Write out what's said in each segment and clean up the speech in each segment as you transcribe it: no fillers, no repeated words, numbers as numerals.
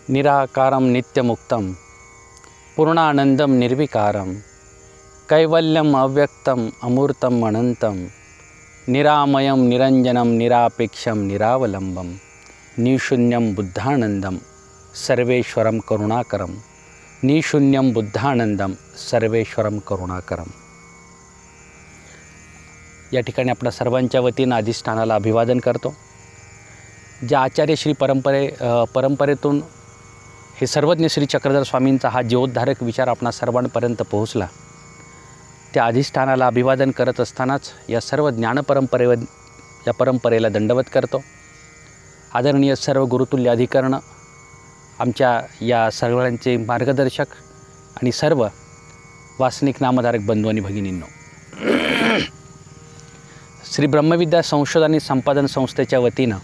निराकारं नित्यमुक्तं पूर्णानंदं निर्विकारं कैवल्यम् अव्यक्तम् अमूर्तम् अनंतं निरामयं निरंजनं निरापेक्षं निरावलंबं निशून्यं बुद्धानंदं सर्वेश्वरं करुणाकरं निशून्यं बुद्धानंदं सर्वेश्वरं करुणाकरं। या ठिकाणी आपल्या सर्वांच्या वतीनं अधिष्ठानाला अभिवादन करतो। ज्या आचार्य श्री परंपरेतून हे सर्वज्ञ श्री चक्रधर स्वामींचा हा जीवोद्धारक विचार आपणा सर्वांपर्यंत पोहोचला, त्या अधिष्ठानाला अभिवादन करत असतानाच या सर्व परंपरेला दंडवत करतो। आदरणीय सर्व गुरुतुल्य अधिकरण, आमच्या या सर्वांचे मार्गदर्शक आणि सर्व वासनिक नामधारक बंधू आणि भगिनींनो, श्री ब्रह्मविद्या संशोधन आणि संपादन संस्थेच्या वतीनं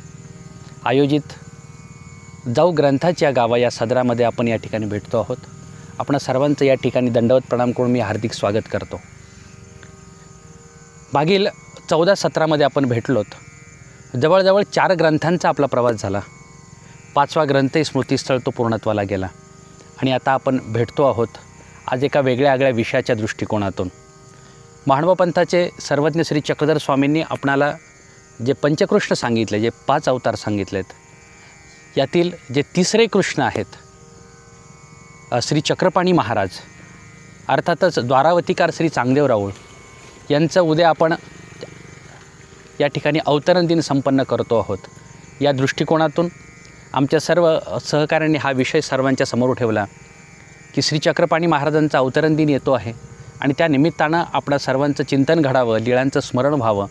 आयोजित जाऊ ग्रंथाच्या गावा या सदरामध्ये आपण या ठिकाणी भेटतो आहोत। आपण सर्वांचं या ठिकाणी दंडवत प्रणाम करून मी हार्दिक स्वागत करतो। मागील 14 सत्रामध्ये आपण भेटलोत। जवळजवळ 4 ग्रंथांचा आपला प्रवास झाला। 5वा ग्रंथही स्मृतीस्थळ तो पूर्णत्वाला गेला आणि आता आपण भेटतो आहोत आज एका वेगळ्या विषयाच्या दृष्टिकोनातून। महानुभाव पंथाचे सर्वज्ञ श्री चक्रधर स्वामींनी आपणाला जे पंचकृष्ण सांगितले, जे 5 अवतार सांगितलेत, यातील जे तिसरे कृष्ण आहेत श्री चक्रपाणी महाराज, अर्थातच द्वारावतीकार श्री चांगदेव राऊळ यांचं उद्या आपण या ठिकाणी अवतरण दिन संपन्न करतो आहोत। या दृष्टिकोनातून आमच्या सर्व सहकाऱ्यांनी हा विषय सर्वांच्या समोर ठेवला की श्री चक्रपाणी महाराजांचा अवतरण दिन येतो आहे आणि त्या निमित्तानं आपणा सर्वांचं चिंतन घडावं, लीळांचं स्मरण व्हावं,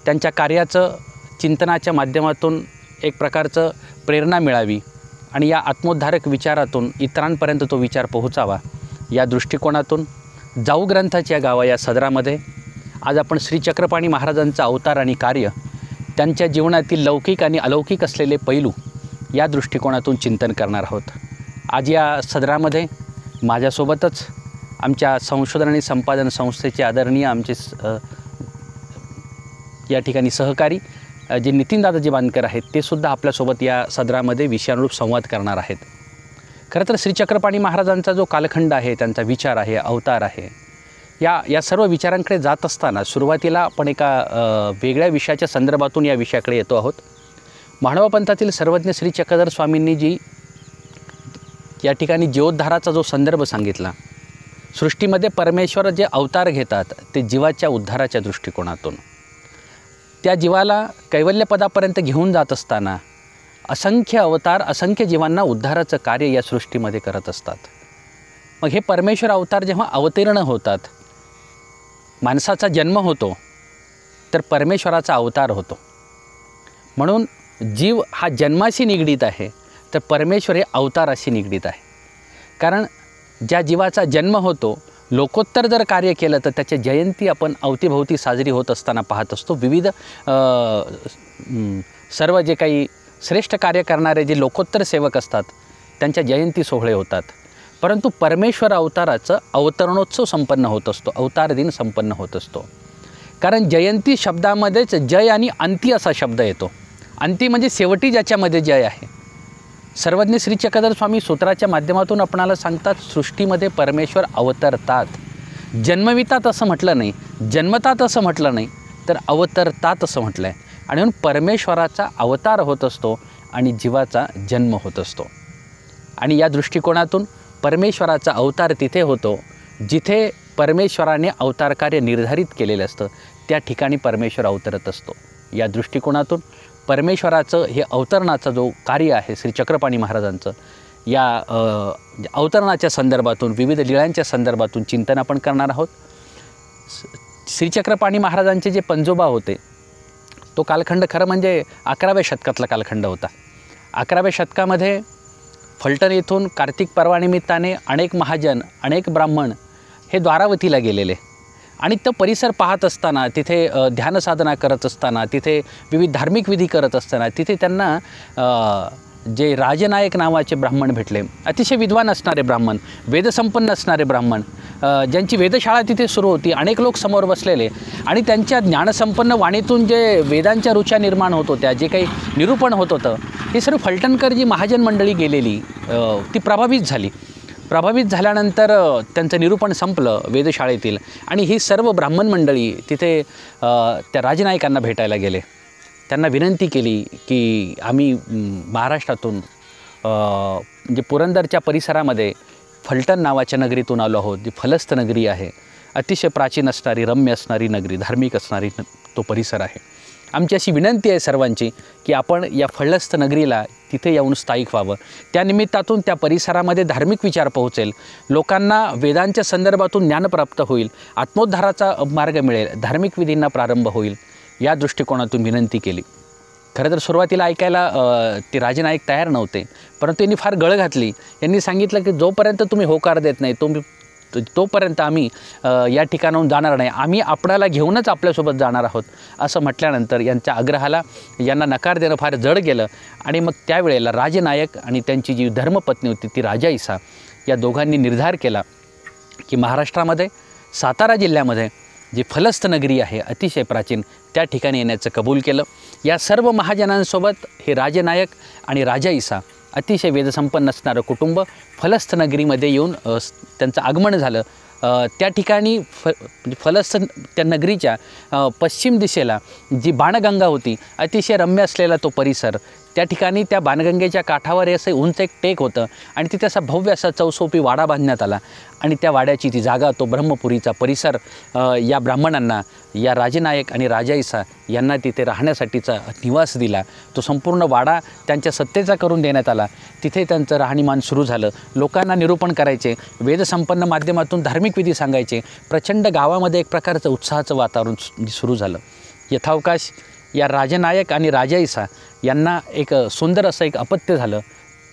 त्यांच्या कार्याचं चिंतनाच्या माध्यमातून एक प्रकारचं प्रेरणा मिळावी आणि या आत्मोद्धारक विचारातून इतरांपर्यंत तो विचार पोहोचावा। या दृष्टिकोनातून जाऊ ग्रंथाच्या गावा या सदरामध्ये आज आपण श्री चक्रपाणी महाराजांचा अवतार आणि कार्य, त्यांच्या जीवनातील लौकिक आणि अलौकिक असलेले पैलू या दृष्टिकोनातून चिंतन करणार आहोत। आज या सदरामध्ये माझ्यासोबतच आमच्या संशोधन आणि संपादन संस्थेचे आदरणीय आमचे या ठिकाणी सहकारी जे नितीनदादाजी बांधकर आहेत, ते सुद्धा आपल्यासोबत या सदरामध्ये विषयानुरूप संवाद करणार आहेत। खरं तर श्री चक्रपाणी महाराजांचा जो कालखंड आहे, त्यांचा विचार आहे, अवतार आहे, या सर्व विचारांकडे जात असताना सुरुवातीला आपण एका वेगळ्या विषयाच्या संदर्भातून या विषयाकडे येतो आहोत। महानुभाव पंथातील सर्वज्ञ श्री चक्रधर स्वामींनी जी या ठिकाणी जीवोद्धाराचा जो संदर्भ सांगितला, सृष्टीमध्ये परमेश्वर जे अवतार घेतात ते जीवाच्या उद्धाराच्या दृष्टिकोनातून, त्या जीवाला कैवल्यपदापर्यंत घेऊन जात असताना असंख्य अवतार असंख्य जीवांना उद्धाराचं कार्य या सृष्टीमध्ये करत असतात। मग हे परमेश्वर अवतार जेव्हा अवतीर्ण होतात, माणसाचा जन्म होतो, तर परमेश्वराचा अवतार होतो। म्हणून जीव हा जन्माशी निगडीत आहे, तर परमेश्वर हे अवताराशी निगडीत आहे। कारण ज्या जीवाचा जन्म होतो, लोकोत्तर जर कार्य केलं तर त्याची जयंती आपण अवतीभोवती साजरी होत असताना पाहत असतो। विविध सर्व जे काही श्रेष्ठ कार्य करणारे जे लोकोत्तर सेवक असतात त्यांच्या जयंती सोहळे होतात। परंतु परमेश्वर अवताराचं अवतरणोत्सव संपन्न होत असतो, अवतार दिन संपन्न होत असतो। कारण जयंती शब्दामध्येच जय आणि अंती असा शब्द येतो। अंती म्हणजे शेवटी ज्याच्यामध्ये जय आहे। सर्वज्ञ श्री चक्रधर स्वामी सूत्राच्या माध्यमातून आपणाला सांगतात, सृष्टीमध्ये परमेश्वर अवतरतात, जन्मवितात असं म्हटलं नाही, जन्मतात असं म्हटलं नाही, तर अवतरतात असं म्हटलं आहे। आणि म्हणून परमेश्वराचा अवतार होत असतो आणि जीवाचा जन्म होत असतो। आणि या दृष्टिकोनातून परमेश्वराचा अवतार तिथे होतो जिथे परमेश्वराने अवतार कार्य निर्धारित केलेलं असतं, त्या ठिकाणी परमेश्वर अवतरत असतो। या दृष्टिकोनातून परमेश्वराचं हे अवतरणाचं जो कार्य आहे श्री चक्रपाणी महाराजांचं, या अवतरणाच्या संदर्भातून विविध लीळांच्या संदर्भातून चिंतन आपण करणार आहोत। श्री चक्रपाणी महाराजांचे जे पंजोबा होते, तो कालखंड खरं म्हणजे 11व्या शतकातला कालखंड होता। 11व्या शतकामध्ये फलटण येथून कार्तिक पर्वानिमित्ताने अनेक महाजन, अनेक ब्राह्मण हे द्वारावतीला गेलेले आणि तो परिसर पाहत असताना, तिथे ध्यानसाधना करत असताना, तिथे विविध धार्मिक विधी करत असताना, तिथे त्यांना जे राजनायक नावाचे ब्राह्मण भेटले, अतिशय विद्वान असणारे ब्राह्मण, वेदसंपन्न असणारे ब्राह्मण, ज्यांची वेधशाळा तिथे सुरू होती, अनेक लोक समोर बसलेले आणि त्यांच्या ज्ञानसंपन्न वाणीतून जे वेदांच्या रुच्या निर्माण होत होत्या, जे काही निरूपण होत होतं, ही सर्व फलटणकर जी महाजन मंडळी गेलेली ती प्रभावित झाली. प्रभावित झाल्यानंतर त्यांचं निरूपण संपलं वेधशाळेतील आणि ही सर्व ब्राह्मण मंडळी तिथे त्या राजनायकांना भेटायला गेले. त्यांना विनंती केली की आम्ही महाराष्ट्रातून म्हणजे पुरंदरच्या परिसरामध्ये फलटण नावाच्या नगरीतून आलो आहोत, जी फलस्त नगरी आहे. अतिशय प्राचीन असणारी, रम्य असणारी नगरी, धार्मिक असणारी तो परिसर आहे. आमची अशी विनंती आहे सर्वांची की आपण या फलस्त नगरीला तिथे येऊन स्थायिक व्हावं. त्या निमित्तातून त्या परिसरामध्ये धार्मिक विचार पोहोचेल, लोकांना वेदांच्या संदर्भातून ज्ञान प्राप्त होईल, आत्मोद्धाराचा मार्ग मिळेल, धार्मिक विधींना प्रारंभ होईल, या दृष्टिकोनातून विनंती केली. खरं तर सुरुवातीला ऐकायला ते राजनायक तयार नव्हते, परंतु त्यांनी फार गळ घातली. यांनी सांगितलं की जोपर्यंत तुम्ही होकार देत नाही तोपर्यंत आम्ही या ठिकाणाहून जाणार नाही, आम्ही आपणाला घेऊनच आपल्यासोबत जाणार आहोत, असं म्हटल्यानंतर यांच्या आग्रहाला यांना नकार देणं फार जड गेलं. आणि मग त्यावेळेला राजनायक आणि त्यांची जी धर्मपत्नी होती ती राजाईसा, या दोघांनी निर्धार केला की महाराष्ट्रामध्ये सातारा जिल्ह्यामध्ये जी फलस्त नगरी आहे अतिशय प्राचीन, त्या ठिकाणी येण्याचं कबूल केलं. या सर्व महाजनांसोबत हे राजनायक आणि राजाईसा अतिशय वेदसंपन्न असणारं कुटुंब फलस्त नगरीमध्ये येऊन त्यांचं आगमन झालं. त्या ठिकाणी फलस्त त्या नगरीच्या पश्चिम दिशेला जी बाणगंगा होती, अतिशय रम्य असलेला तो परिसर, त्या ठिकाणी त्या बाणगंगेच्या काठावर असं उंच एक टेक होतं आणि तिथे असा भव्य असा चौसोपी वाडा बांधण्यात आला. आणि त्या वाड्याची ती जागा, तो ब्रह्मपुरीचा परिसर या ब्राह्मणांना, या राजनायक आणि राजाईसा यांना तिथे राहण्यासाठीचा निवास दिला. तो संपूर्ण वाडा त्यांच्या सत्तेचा करून देण्यात आला. तिथे त्यांचं राहणीमान सुरू झालं. लोकांना निरूपण करायचे, वेदसंपन्न माध्यमातून धार्मिक विधी सांगायचे. प्रचंड गावामध्ये एक प्रकारचं उत्साहाचं वातावरण सुरू झालं. यथावकाश या राजनायक आणि राजाईसा यांना एक सुंदर असं एक अपत्य झालं.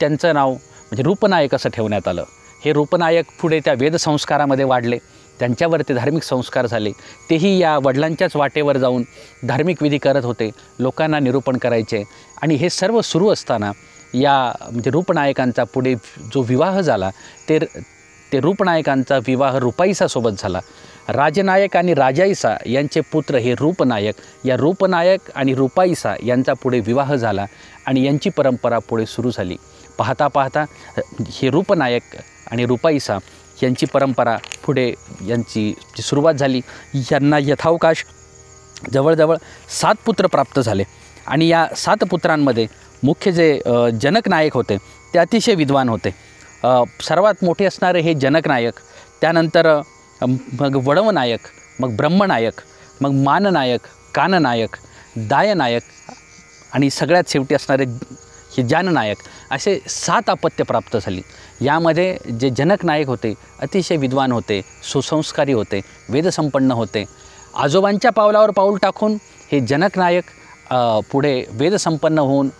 त्यांचं नाव म्हणजे रूपनायक असं ठेवण्यात आलं. हे रूपनायक पुढे त्या वेदसंस्कारामध्ये वाढले, त्यांच्यावर धार्मिक संस्कार झाले. तेही या वडिलांच्याच वाटेवर जाऊन धार्मिक विधी करत होते, लोकांना निरूपण करायचे. आणि हे सर्व सुरू असताना या म्हणजे रूपनायकांचा पुढे जो विवाह झाला ते रूपनायकांचा विवाह रूपाईसासोबत झाला. राजनायक आणि राजाईसा यांचे पुत्र हे रूपनायक, या रूपनायक आणि रूपाईसा यांचा पुढे विवाह झाला आणि यांची परंपरा पुढे सुरू झाली. पाहता पाहता हे रूपनायक आणि रूपाईसा यांची परंपरा पुढे यांची सुरुवात झाली. यांना यथावकाश जवळजवळ 7 पुत्र प्राप्त झाले. आणि या 7 पुत्रांमध्ये मुख्य जे जनक नायक होते ते अतिशय विद्वान होते. सर्वात मोठे असणारे हे जनक नायक, त्यानंतर मग वडवनायक, मग ब्रह्मनायक, मग माननायक, काननायक, दायनायक आणि सगळ्यात शेवटी असणारे हे जाननायक, असे 7 अपत्य प्राप्त झाली. यामध्ये जे जनक नायक होते अतिशय विद्वान होते, सुसंस्कारी होते, वेदसंपन्न होते. आजोबांच्या पावलावर पाऊल टाकून हे जनक नायक पुढे वेदसंपन्न होऊन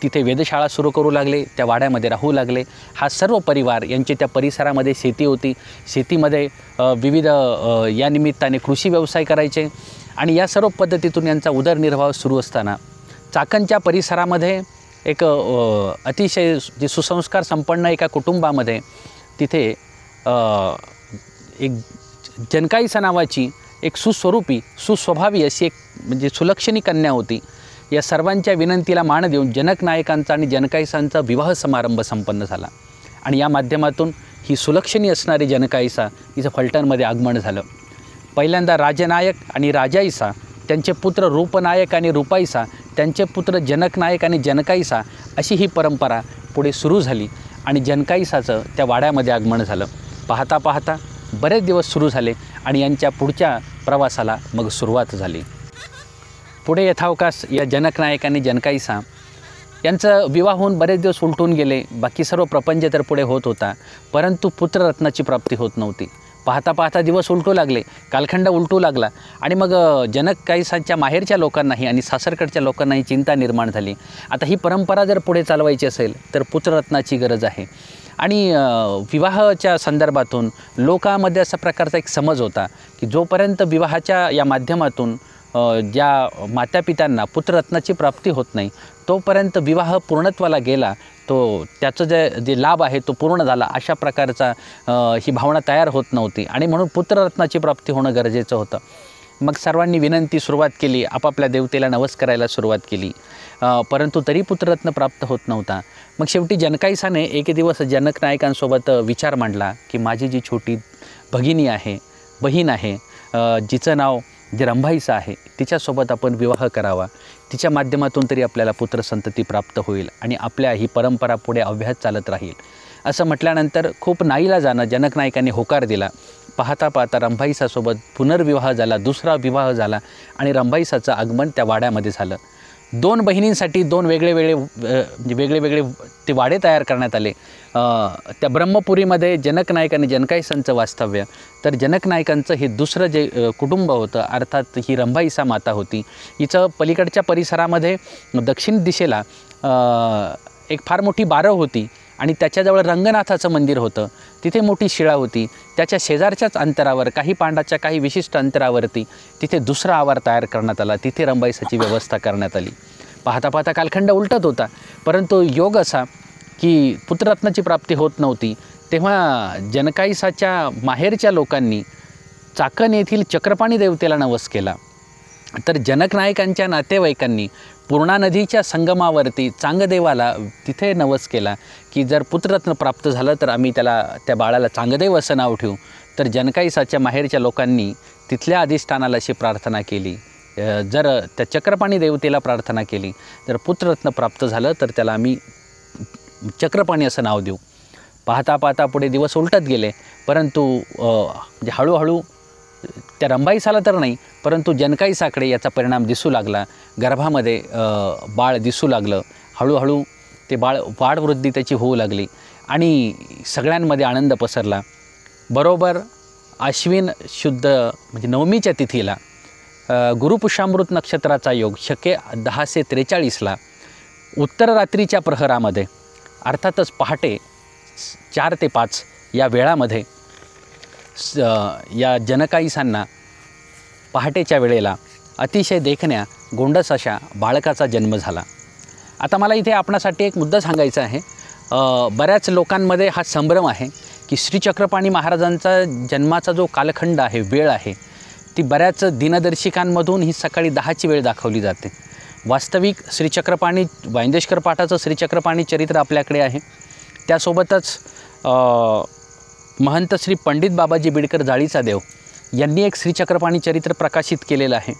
तिथे वेधशाळा सुरू करू लागले, त्या वाड्यामध्ये राहू लागले. हा सर्व परिवार, यांची त्या परिसरामध्ये शेती होती, शेतीमध्ये विविध या निमित्ताने कृषी व्यवसाय करायचे. आणि या सर्व पद्धतीतून यांचा उदरनिर्वाह सुरू असताना चाकणच्या परिसरामध्ये एक अतिशय जे सुसंस्कार संपन्न एका कुटुंबामध्ये तिथे एक जनकाईसा नावाची एक सुस्वरूपी, सुस्वभावी अशी एक म्हणजे सुलक्षणी कन्या होती. या सर्वांच्या विनंतीला मान देऊन जनक नायकांचा आणि जनकाईसांचा विवाह समारंभ संपन्न झाला. आणि या माध्यमातून ही सुलक्षणी असणारी जनकाईसा हिचं फलटणमध्ये आगमन झालं. पहिल्यांदा राजनायक आणि राजाईसा, त्यांचे पुत्र रूपनायक आणि रूपाईसा, त्यांचे पुत्र जनकनायक आणि जनकाईसा, अशी ही परंपरा पुढे सुरू झाली. आणि जनकाईसाचं त्या वाड्यामध्ये आगमन झालं. पाहता पाहता बरेच दिवस सुरू झाले आणि यांच्या पुढच्या प्रवासाला मग सुरुवात झाली. पुढे यथावकाश या जनकनायक आणि जनकाईसा यांचं विवाह होऊन बरेच दिवस उलटून गेले. बाकी सर्व प्रपंच तर पुढे होत होता, परंतु पुत्ररत्नाची प्राप्ती होत नव्हती. पाहता पाहता दिवस उलटू लागले, कालखंड उलटू लागला. आणि मग जनकाईसांच्या माहेरच्या लोकांनाही आणि सासरकडच्या लोकांनाही चिंता निर्माण झाली. आता ही परंपरा जर पुढे चालवायची असेल तर पुत्ररत्नाची गरज आहे. आणि विवाहाच्या संदर्भातून लोकांमध्ये असा प्रकारचा एक समज होता की जोपर्यंत विवाहाच्या या माध्यमातून ज्या मातापित्यांना पुत्ररत्नाची प्राप्ती होत नाही तोपर्यंत विवाह पूर्णत्वाला गेला, तो त्याचं जे लाभ आहे तो पूर्ण झाला, अशा प्रकारचा ही भावना तयार होत नव्हती. आणि म्हणून पुत्ररत्नाची प्राप्ती होणं गरजेचं होतं. मग सर्वांनी विनंती सुरुवात केली, आपापल्या देवतेला नवस करायला सुरुवात केली, परंतु तरी पुत्ररत्न प्राप्त होत नव्हता. मग शेवटी जनकाईसाने एक दिवस जनक नायकांसोबत विचार मांडला की माझी जी छोटी भगिनी आहे, बहीण आहे, जिचं नाव जे रंभाईसा आहे, तिच्यासोबत आपण विवाह करावा. तिच्या माध्यमातून तरी आपल्याला पुत्रसंतती प्राप्त होईल आणि आपल्या ही परंपरा पुढे अव्याहत चालत राहील. असं म्हटल्यानंतर खूप नाईलाजानं जनक नायकांनी होकार दिला. पाहता पाहता रंभाईसासोबत पुनर्विवाह झाला, दुसरा विवाह झाला आणि रंभाईसाचं आगमन त्या वाड्यामध्ये झालं. 2 बहिणींसाठी 2 वेगळे ते वाडे तयार करण्यात आले. त्या ब्रह्मपुरीमध्ये जनक नायक आणि जनकाईसांचं वास्तव्य. तर जनक नायकांचं हे दुसरं जे कुटुंब होतं, अर्थात ही रंभाईसा माता होती. हिचं पलीकडच्या परिसरामध्ये दक्षिण दिशेला एक फार मोठी बारं होती आणि त्याच्याजवळ रंगनाथाचं मंदिर होतं. तिथे मोठी शिळा होती. त्याच्या शेजारच्याच अंतरावर, काही पांडाच्या काही विशिष्ट अंतरावरती तिथे दुसरा आवार तयार करण्यात आला. तिथे रंभाईसाची व्यवस्था करण्यात आली. पाहता पाहता कालखंड उलटत होता, परंतु योग असा की पुत्ररत्नाची प्राप्ती होत नव्हती. तेव्हा जनकाईसाच्या माहेरच्या लोकांनी चाकण येथील चक्रपाणी देवतेला नवस केला. तर जनक नायकांच्या नातेवाईकांनी पूर्णा नदीच्या संगमावरती चांगदेवाला तिथे नवस केला की जर पुत्ररत्न प्राप्त झालं तर आम्ही त्या बाळाला चांगदेव असं नाव ठेवू. तर जनकाईसाच्या माहेरच्या लोकांनी तिथल्या अधिष्ठानाला अशी प्रार्थना केली, जर त्या चक्रपाणी देवतेला प्रार्थना केली तर पुत्ररत्न प्राप्त झालं तर त्याला आम्ही चक्रपाणी असं नाव देऊ. पाहता पाहता पुढे दिवस उलटत गेले, परंतु हळूहळू त्या रंभाईसाला तर नाही, परंतु जनकाईसाकडे याचा परिणाम दिसू लागला. गर्भामध्ये बाळ दिसू लागलं. हळूहळू ते बाळ वाढवृद्धी त्याची होऊ लागली आणि सगळ्यांमध्ये आनंद पसरला. बरोबर आश्विन शुद्ध म्हणजे नवमीच्या तिथीला गुरुपुष्यामृत नक्षत्राचा योग शके 10:43 उत्तर रात्रीच्या प्रहरामध्ये, अर्थातच पहाटे 4 ते 5 या वेळामध्ये या जनकाईसांना पहाटेच्या वेळेला अतिशय देखण्या गोंडस अशा बाळकाचा जन्म झाला. आता मला इथे आपणासाठी एक मुद्दा सांगायचा आहे. बऱ्याच लोकांमध्ये हा संभ्रम आहे की श्री चक्रपाणी महाराजांचा जन्माचा जो कालखंड आहे, वेळ आहे, ती बऱ्याच दिनदर्शिकांमधून ही सकाळी 10ची वेळ दाखवली जाते. वास्तविक श्रीचक्रपाणी वांदेश्कर पाठाचं श्रीचक्रपाणी चरित्र आपल्याकडे आहे. त्यासोबतच महंत श्री पंडित बाबाजी बिडकर जाळीचा देव यांनी एक श्रीचक्रपाणी चरित्र प्रकाशित केलेलं आहे.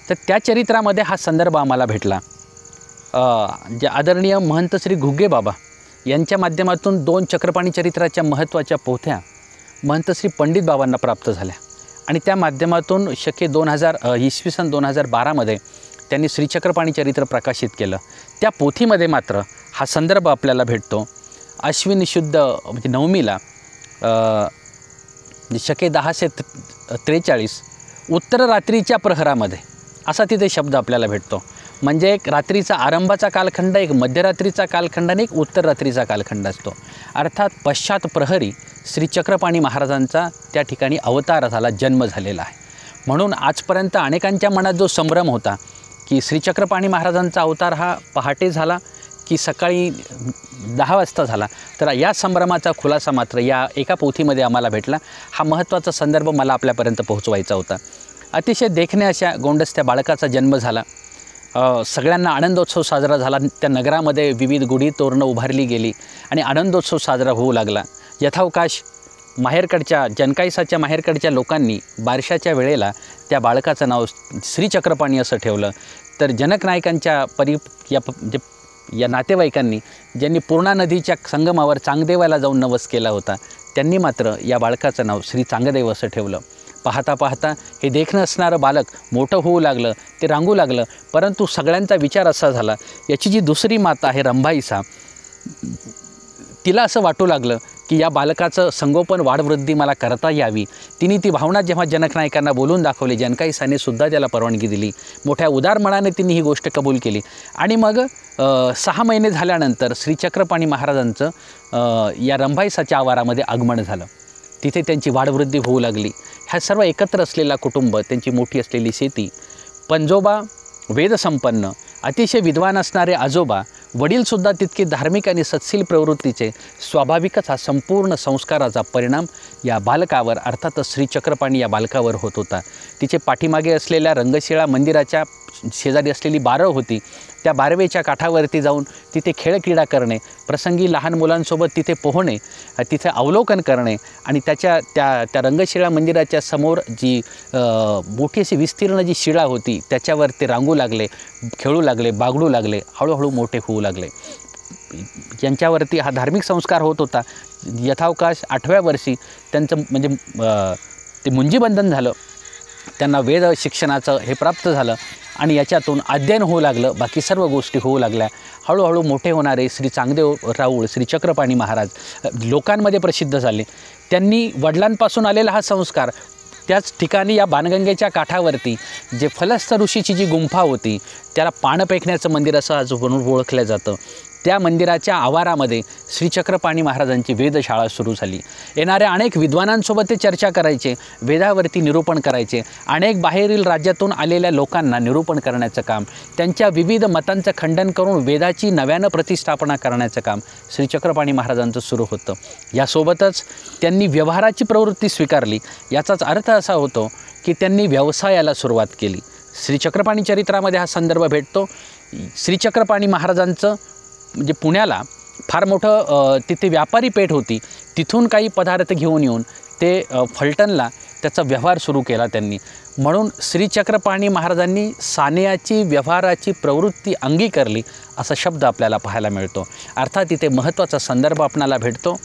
तर त्या चरित्रामध्ये हा संदर्भ आम्हाला भेटला. जे आदरणीय महंत श्री घुगे बाबा यांच्या माध्यमातून 2 चक्रपाणी चरित्राच्या महत्त्वाच्या पोथ्या महंत श्री पंडित बाबांना प्राप्त झाल्या आणि त्या माध्यमातून शके 2012 त्यांनी श्रीचक्रपाणी चरित्र प्रकाशित केलं. त्या पोथीमध्ये मात्र हा संदर्भ आपल्याला भेटतो. आश्विन शुद्ध म्हणजे नवमीला शके 10:43 उत्तर रात्रीच्या प्रहरामध्ये असा तिथे शब्द आपल्याला भेटतो. म्हणजे एक रात्रीचा आरंभाचा कालखंड, एक मध्यरात्रीचा कालखंड आणि एक उत्तर रात्रीचा कालखंड असतो. अर्थात पश्चात प्रहरी श्री चक्रपाणी महाराजांचा त्या ठिकाणी अवतार झाला, जन्म झालेला आहे. म्हणून आजपर्यंत अनेकांच्या मनात जो संभ्रम होता की श्री चक्रपाणी महाराजांचा अवतार हा पहाटे झाला की सकाळी 10 वाजता झाला, तर या संभ्रमाचा खुलासा मात्र या एका पोथीमध्ये आम्हाला भेटला. हा महत्त्वाचा संदर्भ मला आपल्यापर्यंत पोहोचवायचा होता. अतिशय देखण्या अशा गोंडस त्या बाळकाचा जन्म झाला. सगळ्यांना आनंदोत्सव साजरा झाला. त्या नगरामध्ये विविध गुढी तोरणं उभारली गेली आणि आनंदोत्सव साजरा होऊ लागला. यथावकाश माहेरकडच्या जनकाईसाच्या माहेरकडच्या लोकांनी बारशाच्या वेळेला त्या बाळकाचं नाव श्रीचक्रपाणी असं ठेवलं. तर जनक नायकांच्या या नातेवाईकांनी ज्यांनी पूर्णा नदीच्या संगमावर चांगदेवाला जाऊन नवस केला होता, त्यांनी मात्र या बाळकाचं नाव श्री चांगदेव असं ठेवलं. पाहता पाहता हे देखणं असणारं बालक मोठं होऊ लागलं, ते रांगू लागलं. परंतु सगळ्यांचा विचार असा झाला, याची जी दुसरी माता आहे रंभाईसा, तिला असं वाटू लागलं की या बालकाचं संगोपन वाढवृद्धी मला करता यावी. तिने ती भावना जेव्हा जनक नायकांना बोलून दाखवली, जनकाईसाने सुद्धा त्याला परवानगी दिली. मोठ्या उदार मनाने तिने ही गोष्ट कबूल केली आणि मग 6 महिने झाल्यानंतर श्री चक्रपाणी महाराजांचं या रंभाईसाच्या आवारामध्ये आगमन झालं. तिथे त्यांची वाढवृद्धी होऊ लागली. ह्या सर्व एकत्र असलेला कुटुंब, त्यांची मोठी असलेली शेती, पंजोबा वेदसंपन्न अतिशय विद्वान असणारे आजोबा, वडीलसुद्धा तितके धार्मिक आणि सत्शील प्रवृत्तीचे, स्वाभाविकच हा संपूर्ण संस्काराचा परिणाम या बालकावर अर्थातच श्रीचक्रपाणी या बालकावर होत होता. तिचे पाठीमागे असलेल्या रंगशिळा मंदिराच्या शेजारी असलेली बारव होती. त्या बारवेच्या काठावरती जाऊन तिथे खेळक्रीडा करणे, प्रसंगी लहान मुलांसोबत तिथे पोहणे, तिथे अवलोकन करणे आणि त्या रंगशिळा मंदिराच्या समोर जी मोठी अशी विस्तीर्ण जी शिळा होती त्याच्यावर ते रांगू लागले, खेळू लागले, बागडू लागले, हळूहळू मोठे होऊ लागले. यांच्यावरती हा धार्मिक संस्कार होत होता. यथावकाश 8व्या वर्षी त्यांचं म्हणजे ते मुंजीबंधन झालं. त्यांना वेद शिक्षणाचं हे प्राप्त झालं आणि याच्यातून अध्ययन होऊ लागलं. बाकी सर्व गोष्टी होऊ लागल्या. हळूहळू मोठे होणारे श्री चांगदेव राऊळ, श्री चक्रपाणी महाराज लोकांमध्ये प्रसिद्ध झाले. त्यांनी वडिलांपासून आलेला हा संस्कार त्याच ठिकाणी या बाणगंगेच्या काठावरती जे फलस्थ ऋषीची जी गुंफा होती, त्याला पाण पेकण्याचं मंदिर असं आज म्हणून ओळखलं जातं, त्या मंदिराच्या आवारामध्ये श्रीचक्रपाणी महाराजांची वेधशाळा सुरू झाली. येणाऱ्या अनेक विद्वानांसोबत ते चर्चा करायचे, वेदावरती निरूपण करायचे. अनेक बाहेरील राज्यातून आलेल्या लोकांना निरूपण करण्याचं काम, त्यांच्या विविध मतांचं खंडन करून वेदाची नव्यानं प्रतिष्ठापना करण्याचं काम श्रीचक्रपाणी महाराजांचं सुरू होतं. यासोबतच त्यांनी व्यवहाराची प्रवृत्ती स्वीकारली. याचाच अर्थ असा होतो की त्यांनी व्यवसायाला सुरुवात केली. श्रीचक्रपाणी चरित्रामध्ये हा संदर्भ भेटतो. श्रीचक्रपाणी महाराजांचं म्हणजे पुण्याला फार मोठं तिथे व्यापारी पेठ होती. तिथून काही पदार्थ घेऊन येऊन ते फलटणला त्याचा व्यवहार सुरू केला त्यांनी. म्हणून श्रीचक्रपाणी महाराजांनी सानेयाची व्यवहाराची प्रवृत्ती अंगीकारली असा शब्द आपल्याला पाहायला मिळतो. अर्थात इथे महत्त्वाचा संदर्भ आपणाला भेटतो.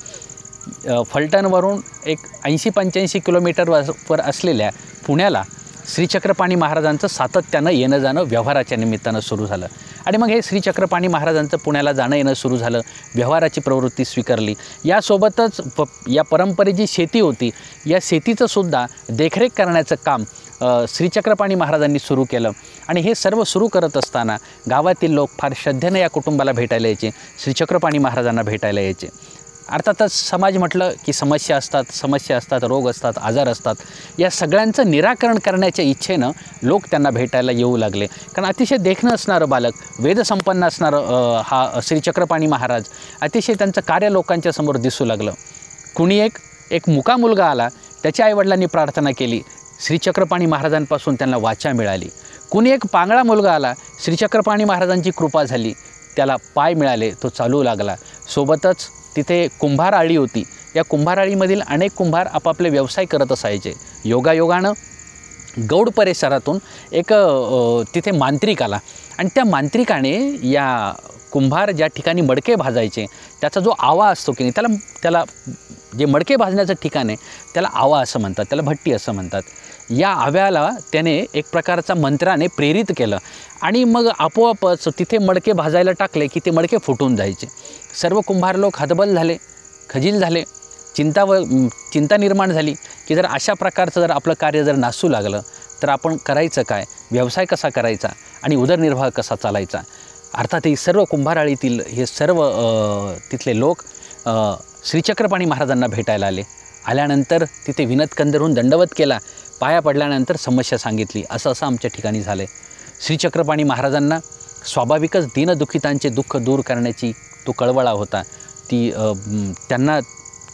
फलटणवरून एक 80-85 किलोमीटरवर असलेल्या पुण्याला श्रीचक्रपाणी महाराजांचं सातत्यानं येणं जाणं व्यवहाराच्या निमित्तानं सुरू झालं. आणि मग हे श्रीचक्रपाणी महाराजांचं पुण्याला जाणं येणं सुरू झालं, व्यवहाराची प्रवृत्ती स्वीकारली. यासोबतच या परंपरेची शेती होती, या शेतीचंसुद्धा देखरेख करण्याचं काम श्रीचक्रपाणी महाराजांनी सुरू केलं. आणि हे सर्व सुरू करत असताना गावातील लोक फार श्रद्धेनं या कुटुंबाला भेटायला यायचे, श्रीचक्रपाणी महाराजांना भेटायला यायचे. अर्थातच समाज म्हटलं की समस्या असतात, रोग असतात, आजार असतात. या सगळ्यांचं निराकरण करण्याच्या इच्छेनं लोक त्यांना भेटायला येऊ लागले. कारण अतिशय देखणं असणारं बालक, वेदसंपन्न असणारं हा श्रीचक्रपाणी महाराज, अतिशय त्यांचं कार्य लोकांच्या समोर दिसू लागलं. कुणी एक मुका मुलगा आला, त्याच्या आईवडिलांनी प्रार्थना केली, श्रीचक्रपाणी महाराजांपासून त्यांना वाचा मिळाली. कुणी एक पांगळा मुलगा आला, श्रीचक्रपाणी महाराजांची कृपा झाली, त्याला पाय मिळाले, तो चालू लागला. सोबतच तिथे कुंभार आळी होती. या कुंभार आळीमधील अनेक कुंभार आपापले व्यवसाय करत असायचे. योगायोगानं गौड परिसरातून एक तिथे मांत्रिक आला आणि त्या मांत्रिकाने या कुंभार ज्या ठिकाणी मडके भाजायचे त्याचा जो आवा असतो की नाही, त्याला जे मडके भाजण्याचं ठिकाण आहे त्याला आवा असं म्हणतात, त्याला भट्टी असं म्हणतात. या आव्याला त्याने एक प्रकारचा मंत्राने प्रेरित केलं आणि मग आपोआपच तिथे मडके भाजायला टाकले की ते मडके फुटून जायचे. सर्व कुंभार लोक हतबल झाले, खजील झाले. चिंता निर्माण झाली की जर अशा प्रकारचं जर आपलं कार्य जर नासू लागलं तर आपण करायचं काय, व्यवसाय कसा करायचा आणि उदरनिर्वाह कसा चालायचा. अर्थात ही सर्व कुंभाराळीतील हे सर्व तिथले लोक श्रीचक्रपाणी महाराजांना भेटायला आले. आल्यानंतर तिथे विनत कंदरून दंडवत केला, पाया पडल्यानंतर समस्या सांगितली, असं आमच्या ठिकाणी झालं आहे. श्रीचक्रपाणी महाराजांना स्वाभाविकच दीनदुःखितांचे दुःख दूर करण्याची तो कळवळा होता. त्यांना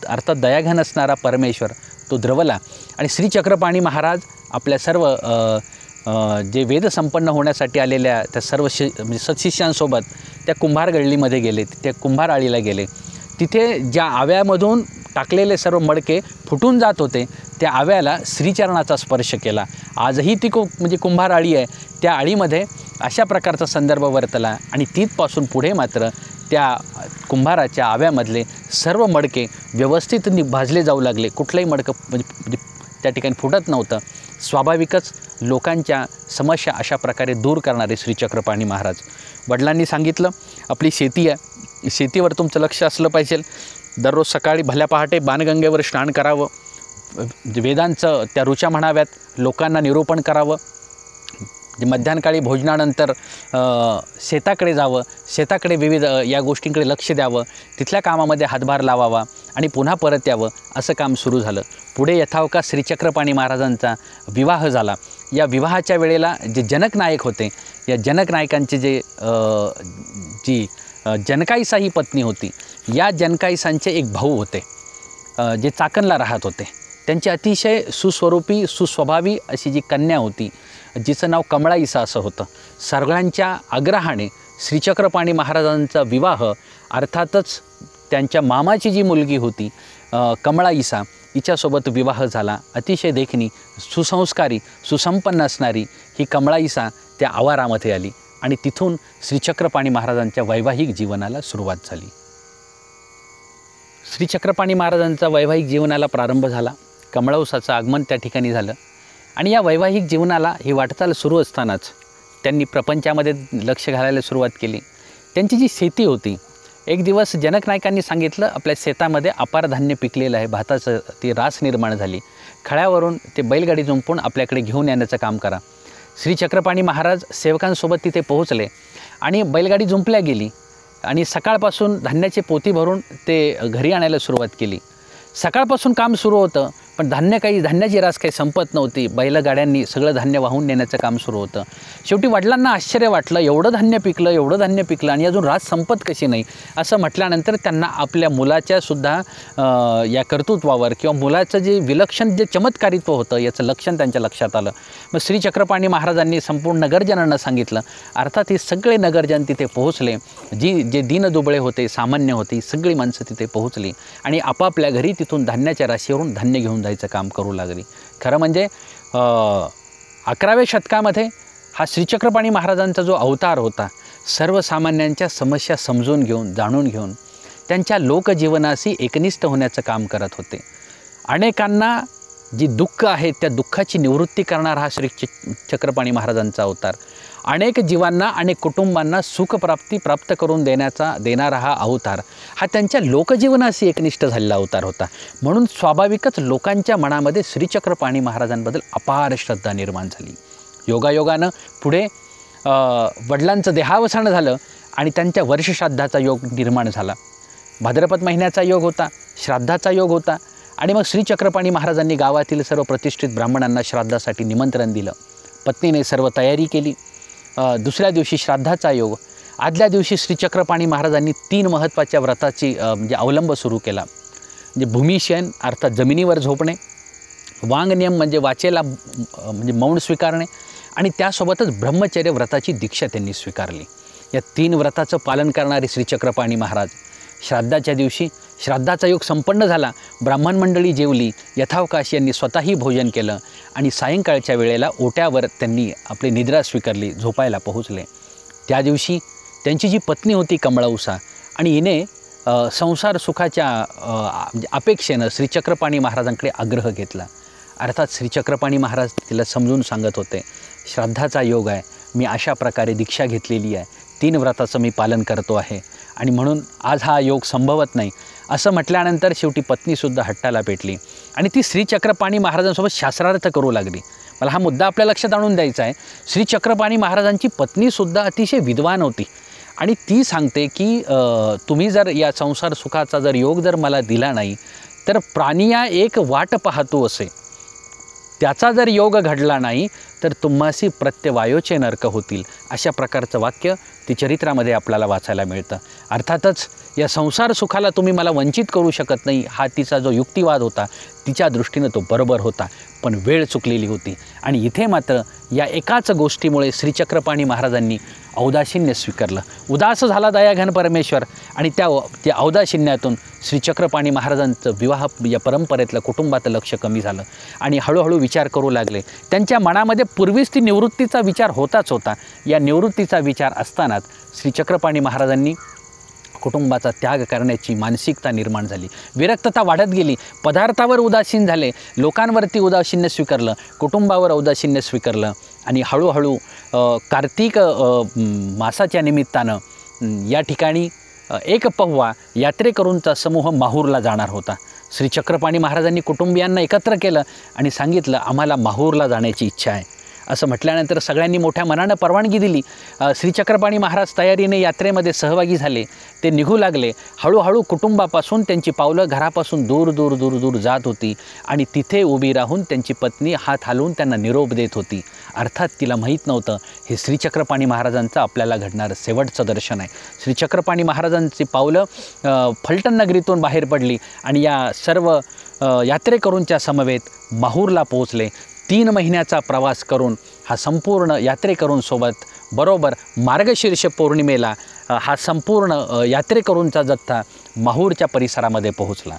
अर्थात दयाघन असणारा परमेश्वर तो द्रवला आणि श्रीचक्रपाणी महाराज आपल्या सर्व जे वेदसंपन्न होण्यासाठी आलेल्या त्या सर्व म्हणजे सत्शिष्यांसोबत त्या कुंभार गल्लीमध्ये गेले, त्या कुंभार आळीला गेले. तिथे ज्या आव्यामधून टाकलेले सर्व मडके फुटून जात होते त्या आव्याला श्रीचरणाचा स्पर्श केला. आजही ती म्हणजे कुंभार आळी आहे, त्या आळीमध्ये अशा प्रकारचा संदर्भ वर्तला आणि तिथपासून पुढे मात्र त्या कुंभाराच्या आव्यामधले सर्व मडके व्यवस्थित भाजले जाऊ लागले. कुठलंही मडकं म्हणजे त्या ठिकाणी फुटत नव्हतं. स्वाभाविकच लोकांच्या समस्या अशा प्रकारे दूर करणारे श्रीचक्रपाणी महाराज. वडिलांनी सांगितलं आपली शेती आहे, शेतीवर तुमचं लक्ष असलं पाहिजे. दररोज सकाळी भल्या पहाटे बाणगंगेवर स्नान करावं, वेदांचं त्या ऋचा म्हणाव्यात, लोकांना निरूपण करावं. मध्याह्नकाळी भोजनानंतर शेताकडे जावं, शेताकडे विविध या गोष्टींकडे लक्ष द्यावं, तिथल्या कामामध्ये हातभार लावावा आणि पुन्हा परत यावं, असं काम सुरू झालं. पुढे यथावकाश श्रीचक्रपाणी महाराजांचा विवाह झाला. या विवाहाच्या वेळेला जे जनक नायक होते या जनक नायकांची जी जनकाईसा ही पत्नी होती, या जनकाईसांचे एक भाऊ होते जे चाकणला राहत होते. त्यांची अतिशय सुस्वरूपी सुस्वभावी अशी जी कन्या होती, जिचं नाव कमळाईसा असं होतं. सगळ्यांच्या आग्रहाने श्रीचक्रपाणी महाराजांचा विवाह, अर्थातच त्यांच्या मामाची जी मुलगी होती कमळाईसा, हिच्यासोबत विवाह झाला. अतिशय देखणी, सुसंस्कारी, सुसंपन्न असणारी ही कमळाईसा त्या आवारामध्ये आली आणि तिथून श्रीचक्रपाणी महाराजांच्या वैवाहिक जीवनाला सुरुवात झाली. श्रीचक्रपाणी महाराजांचा वैवाहिक जीवनाला प्रारंभ झाला. कमळाईसाचं आगमन त्या ठिकाणी झालं आणि या वैवाहिक जीवनाला ही वाटचाल सुरू असतानाच त्यांनी प्रपंचामध्ये लक्ष घालायला सुरुवात केली. त्यांची जी शेती होती, एक दिवस जनक नायकांनी सांगितलं आपल्या शेतामध्ये अपार धान्य पिकलेलं आहे, भाताचं ती रास निर्माण झाली, खळ्यावरून ते बैलगाडी जुंपून आपल्याकडे घेऊन येण्याचं काम करा. श्रीचक्रपाणी महाराज सेवकांसोबत तिथे पोहोचले आणि बैलगाडी जुंपल्या गेली आणि सकाळपासून धान्याची पोती भरून ते घरी आणायला सुरुवात केली. सकाळपासून काम सुरू होतं, पण धान्याची रास काही संपत नव्हती. बैलगाड्यांनी सगळं धान्य वाहून नेण्याचं काम सुरू होतं. शेवटी वडिलांना आश्चर्य वाटलं, एवढं धान्य पिकलं आणि अजून रास संपत कशी नाही, असं म्हटल्यानंतर त्यांना आपल्या मुलाच्यासुद्धा या कर्तृत्वावर किंवा मुलाचं जे विलक्षण जे चमत्कारित्व होतं याचं लक्षण त्यांच्या लक्षात आलं. मग श्रीचक्रपाणी महाराजांनी संपूर्ण नगरजनांना सांगितलं. अर्थात हे सगळे नगरजन तिथे पोहोचले. जे दीनदुबळे होते, सामान्य होती, सगळी माणसं तिथे पोहोचली आणि आपापल्या घरी तिथून धान्याच्या राशीवरून धान्य घेऊन जायचं काम करू लागली. खरं म्हणजे 11व्या शतकामध्ये हा श्रीचक्रपाणी महाराजांचा जो अवतार होता, सर्वसामान्यांच्या समस्या समजून घेऊन, जाणून घेऊन त्यांच्या लोकजीवनाशी एकनिष्ठ होण्याचं काम करत होते. अनेकांना जी दुःख आहे त्या दुःखाची निवृत्ती करणारा हा श्रीचक्रपाणी महाराजांचा अवतार, अनेक जीवांना, अनेक कुटुंबांना सुखप्राप्ती प्राप्त करून देणारा हा अवतार, हा त्यांच्या लोकजीवनाशी एकनिष्ठ झालेला अवतार होता. म्हणून स्वाभाविकच लोकांच्या मनामध्ये श्रीचक्रपाणी महाराजांबद्दल अपार श्रद्धा निर्माण झाली. योगायोगानं पुढे वडिलांचं देहावसान झालं आणि त्यांच्या वर्षश्राद्धाचा योग निर्माण झाला. भाद्रपद महिन्याचा योग होता, श्राद्धाचा योग होता आणि मग श्रीचक्रपाणी महाराजांनी गावातील सर्व प्रतिष्ठित ब्राह्मणांना श्राद्धासाठी निमंत्रण दिलं. पत्नीने सर्व तयारी केली. दुसऱ्या दिवशी श्राद्धाचा योग. आदल्या दिवशी श्रीचक्रपाणी महाराजांनी 3 महत्त्वाच्या व्रताची म्हणजे अवलंब सुरू केला. म्हणजे भूमिशयन अर्थात जमिनीवर झोपणे, वांगनियम म्हणजे वाचेला म्हणजे मौन स्वीकारणे आणि त्यासोबतच ब्रह्मचर्य व्रताची दीक्षा त्यांनी स्वीकारली. या 3 व्रताचं पालन करणारे श्रीचक्रपाणी महाराज श्राद्धाच्या दिवशी श्राद्धाचा योग संपन्न झाला. ब्राह्मण मंडळी जेवली. यथावकाश यांनी स्वतःही भोजन केलं आणि सायंकाळच्या वेळेला ओट्यावर त्यांनी आपली निद्रा स्वीकारली, झोपायला पोहोचले. त्या दिवशी त्यांची जी पत्नी होती कमळाईसा आणि हिने संसार सुखाच्या अपेक्षेनं श्रीचक्रपाणी महाराजांकडे आग्रह घेतला. अर्थात श्रीचक्रपाणी महाराज तिला समजून सांगत होते, श्राद्धाचा योग आहे, मी अशा प्रकारे दीक्षा घेतलेली आहे, 3 व्रताचं मी पालन करतो आहे आणि म्हणून आज हा योग संभवत नाही, असं म्हटल्यानंतर शेवटी पत्नीसुद्धा हट्टाला पेटली आणि ती श्रीचक्रपाणी महाराजांसोबत शास्त्रार्थ करू लागली. मला हा मुद्दा आपल्या लक्षात आणून द्यायचा आहे. श्रीचक्रपाणी महाराजांची पत्नीसुद्धा अतिशय विद्वान होती आणि ती सांगते की तुम्ही जर या संसार सुखाचा जर योग जर मला दिला नाही तर प्राणिया एक वाट पाहतो असे, त्याचा जर योग घडला नाही तर तुम्हासी प्रत्यवायोचे नरक होतील. अशा प्रकारचं वाक्य ती चरित्रामध्ये आपल्याला वाचायला मिळतं. अर्थातच या संसार सुखाला तुम्ही मला वंचित करू शकत नाही, हा तिचा जो युक्तिवाद होता तिच्या दृष्टीनं तो बरोबर होता, पण वेळ चुकलेली होती. आणि इथे मात्र या एकाच गोष्टीमुळे श्रीचक्रपाणी महाराजांनी औदासिन्य स्वीकारलं. उदास झाला दयाघन परमेश्वर आणि त्या औदासिन्यातून श्रीचक्रपाणी महाराजांचं विवाह या परंपरेतलं कुटुंबाचं लक्ष कमी झालं आणि हळूहळू विचार करू लागले. त्यांच्या मनामध्ये पूर्वीच ती निवृत्तीचा विचार होताच होता. या निवृत्तीचा विचार असतानाच श्रीचक्रपाणी महाराजांनी कुटुंबाचा त्याग करण्याची मानसिकता निर्माण झाली. विरक्तता वाढत गेली. पदार्थावर उदासीन झाले, लोकांवरती उदासीन्य स्वीकारलं, कुटुंबावर औदासीन्य स्वीकारलं आणि हळूहळू कार्तिक मासाच्या निमित्तानं या ठिकाणी एक पव्वा यात्रेकरूंचा समूह माहूरला जाणार होता. श्रीचक्रपाणी महाराजांनी कुटुंबियांना एकत्र केलं आणि सांगितलं, आम्हाला माहूरला जाण्याची इच्छा आहे. असं म्हटल्यानंतर सगळ्यांनी मोठ्या मनानं परवानगी दिली. श्रीचक्रपाणी महाराज तयारीने यात्रेमध्ये सहभागी झाले. ते निघू लागले. हळूहळू कुटुंबापासून त्यांची पावलं घरापासून दूर दूर जात होती आणि तिथे उभी राहून त्यांची पत्नी हात हलवून त्यांना निरोप देत होती. अर्थात तिला माहीत नव्हतं हे श्रीचक्रपाणी महाराजांचं आपल्याला घडणारं शेवटचं दर्शन आहे. श्रीचक्रपाणी महाराजांची पावलं फलटण नगरीतून बाहेर पडली आणि या सर्व यात्रेकरूंच्या समवेत माहूरला पोहोचले. 3 महिन्याचा प्रवास करून हा संपूर्ण यात्रेकरूंसोबत बरोबर मार्गशीर्ष पौर्णिमेला हा संपूर्ण यात्रेकरूंचा जत्था माहूरच्या परिसरामध्ये पोहोचला.